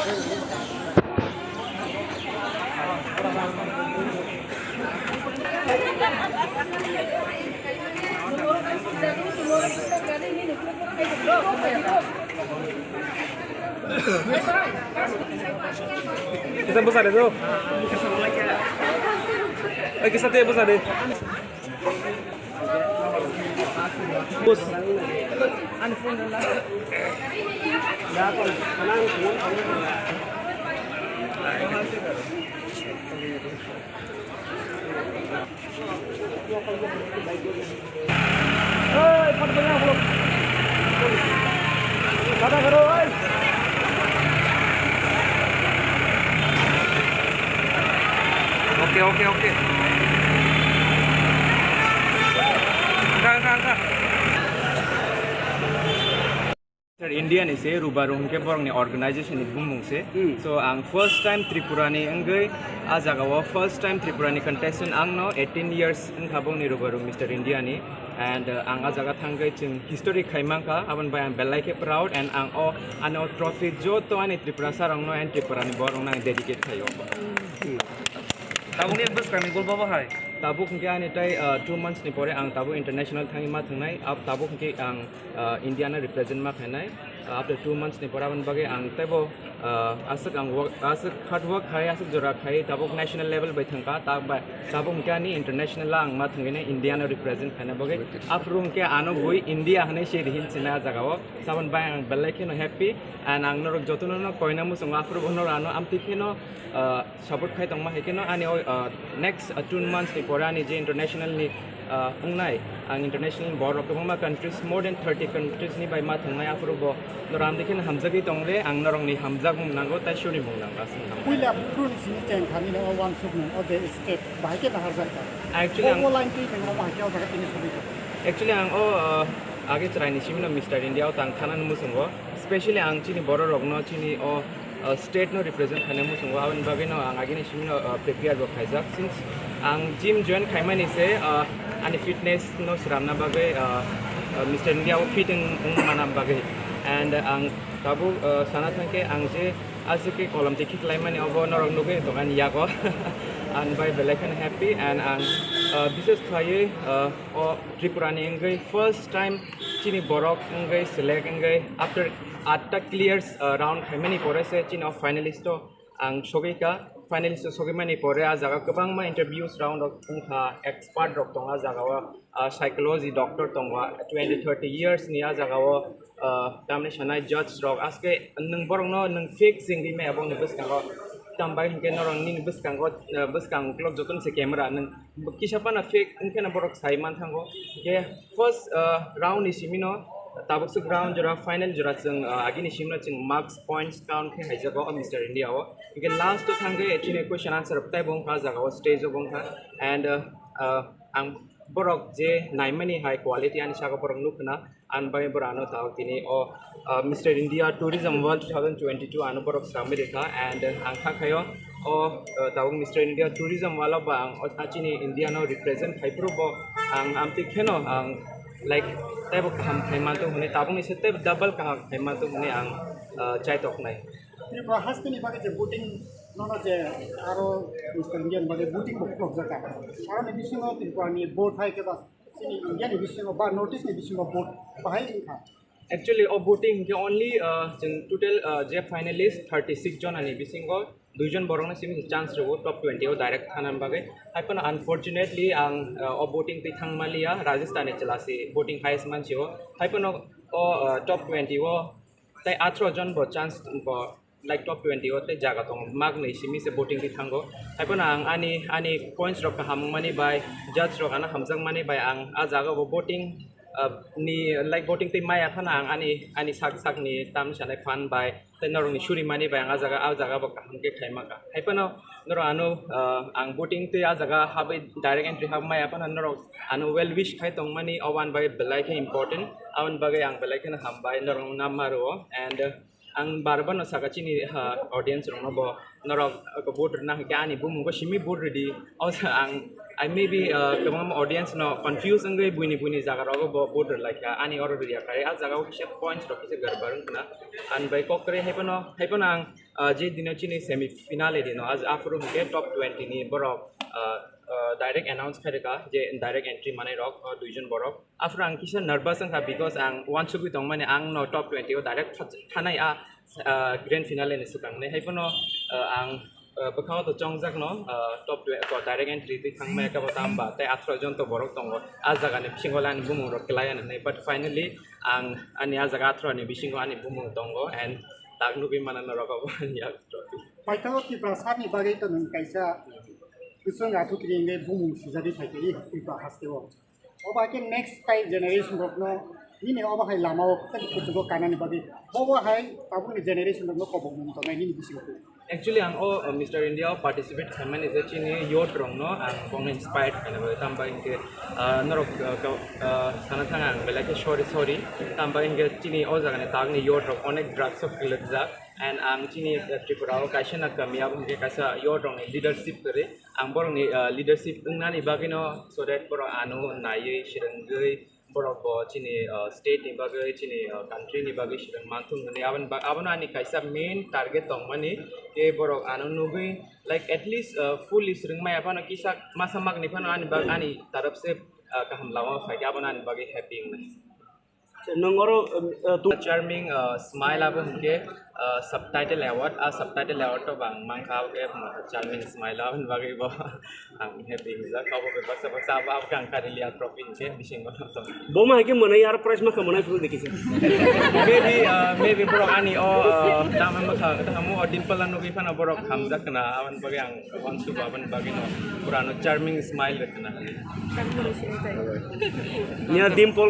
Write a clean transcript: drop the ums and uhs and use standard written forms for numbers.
Kita besar itu. Kita teh besar deh. Bus. Hei, pat banyak belum? Sada karo, hei. Oke. Enggak. India ni se Rubaru ke borong ni organization ni bumung se. So ang first time Tripura ni enggai ajagawa first time Tripura ni contestant ang no 18 years ang habong ni Rubaru Mr.india ni and ang ajaga thanggai chung history khaimang ka aban bai ang belai ke proud and ang ano trophy jo to ani Tripura sarang no and Tripura ni borong na dedicate thayo. Tabung ni bus kami gol baba hai. Tabuk ke ani tai 2 months ni pore ang tabuk international thangi ma thangnai ab tabuk ke ang India na represent ma khanai after 2 months ni poraban bage ang tebo asuk hard work khai asuk jora khai tabuk national level bai thangka tabuk ke ani international lang ma thangine India na represent khana bage afrum ke ano goi India hane she rihin china jagao saban bai ang belai ke no happy and ang norok jotono no koina mu song afru bonor ano amti ke no support khai tongma he ke no ani next 2 months ni porani je international ni ungnai ang international board of the countries more than 30 countries ni by ma thangnai afro bo noram dikin hamjagi tongle ang norong ni hamjag mung nango ta shuri mung nang asin puila prun si teng khani no one sub o the step bai ke na harjar ka actually ang line ki teng ma ke o ini subi actually ang age chrai ni simino Mr.india tang thanan mu sungo especially ang chini boro rogno chini state no represent khane mu sungo awan bage no ang age ni simino prepare bo khaijak since ang gym join khaimani se ani fitness no sramna bage Mr.india fit ing manam bage and ang tabu sana thangke ang je azke kolam tikhi klaimani obo norong nuge tokan yago and by belakan happy and business khaye Tripura ni engai first time chini borok engai select engai after 8 clears round khaimani pore se chini finalist ang Sokpaikha finalist Sokpaikha pore a jaga kabang ma interviews round of tungkha expert rok tonga jaga psychology doctor tonga 20-30 years ni a jaga tamne sanai judge rok aske nung borong no nung fake singri me abong bus kango tambai hingke norong ni bus kang klok joton se camera nung kisapa na fake unke na borok saiman thango ke first round ni simino tabuk su ground jora final jora chung agini simna chung marks points count ke haijago Mr.india o ke last to thange actually question answer tai bong ka jaga stage bong ka and ang borok je naimani high quality ani saga borok nukna an bai borano taw tini Mr.india tourism world 2022 anu borok sami rekha and ang kha khayo taw Mr.india tourism wala ba ang achini India no represent haipro bo ang amti kheno ang like tebo ham khaimantu hune tabung ni sete double ka khaimantu hune ang chai tok nai Tripura hasteni bage je voting nono je aro Mr.india bage voting boklok jaka aro ni bisingo Tripura ni vote hai ke ba sini India ni bisingo ba notice ni bisingo vote bahai kha actually voting ke only total je finalist 36 jon ani bisingo duijon borong na simi chance rego top 20 o direct thanan bage haipon unfortunately ang voting ti thangmalia Rajasthan e chalasi voting highest manchi o haipon top 20 o tai 18 jon bo chance bo like top 20 o tai jaga tong mag nei simi se voting ti thango haipon ang ani points rok ham mani by judge rok ana hamjang mani by ang a jaga bo voting ni like voting ti maya khana ang ani sak ni tam sanai fan by tenor ni shuri mani by ang jaga bo kaham ke khaima ka haipano noro anu ang voting ti a jaga habe direct entry hab maya pan noro anu well wish khai tong mani awan by belai ke important awan bagai ang belai ke na ham by noro namaro and ang barban no sakachi ni audience ro bo noro ko vote na ke ani bum ko simi vote ready also ang I maybe kamam audience no confuse ngai buini jaga ro bo vote like ani or ria kare a jaga ko points ro kise garbarun na an by ko kare hepono ang जे दिनो चिनि semi finale दिनो आज afro के top 20 नि बरक direct announce खारेका जे direct entry माने रक दुइजन बरक after आं किसा nervous आं बिकॉज आं वानसुगि दं माने आं न टॉप 20 आव डायरेक्ट थानाय आ ग्रैंड फिनाले नि सुकांने हायफोनो आं बखाव तो चंगजाक न टॉप डायरेक्ट एंट्री ति थांमे का बताम बा ते 18 जन तो बरक दंग आ जागानि सिंगलानि बुमु रकलाय नै बट फाइनली आं आनि आ जागा 18 नि बिसिंग आनि बुमु दंग एंड तागनु बे मानन रकाव या ट्रॉफी पाइथाव कि प्रासादनि बागै त नों कायसा गोसों आथु क्रिंगे बुमु सिजादि थाइकेरि पिपा हास्तेव अबा के नेक्स्ट टाइम जनरेशन रकनो निने अबा हाय लामाव तक कुतुबो कानानि बागै बबो हाय ताबुनि जनरेशन रकनो कबम त नाइनि बिसिंग Actually, I'm Mr. India participate. Chairman is actually yacht wrong no. I'm inspired kind of. Tamba inge norok sana thanga like sorry. Tamba inge chini ozaga ne tagni yacht wrong. Onek drugs of kilodza and ang chini tripura occasion at kami abang inge kasa yacht wrong leadership kere. Ang borong leadership nani bagino so that borong anu naye shirangai. Borok chini state ni bagai chini country ni bagai shirang mantung ni aban ani kaisa main target tong mani ke borok anu nugi like at least full isring mai aban kisa masa mag ni pan ani bag ani taraf se kaham lawa fai aban ani bagai happy ngai नंगरो tu charming smile aban ke subtitle award subtitle award to bang mang khaw ke charming smile aban bagai ba ang happy za khaw be baksa baksa ab kang kari liya trophy che bising ba बोमा है कि मने यार price में कमना full देखी से maybe bro ani dama makha tamu dimple anu gi phana bro hamza kana aban bagai ang onsu aban bagai no purano charming smile rekna निया डिम्पल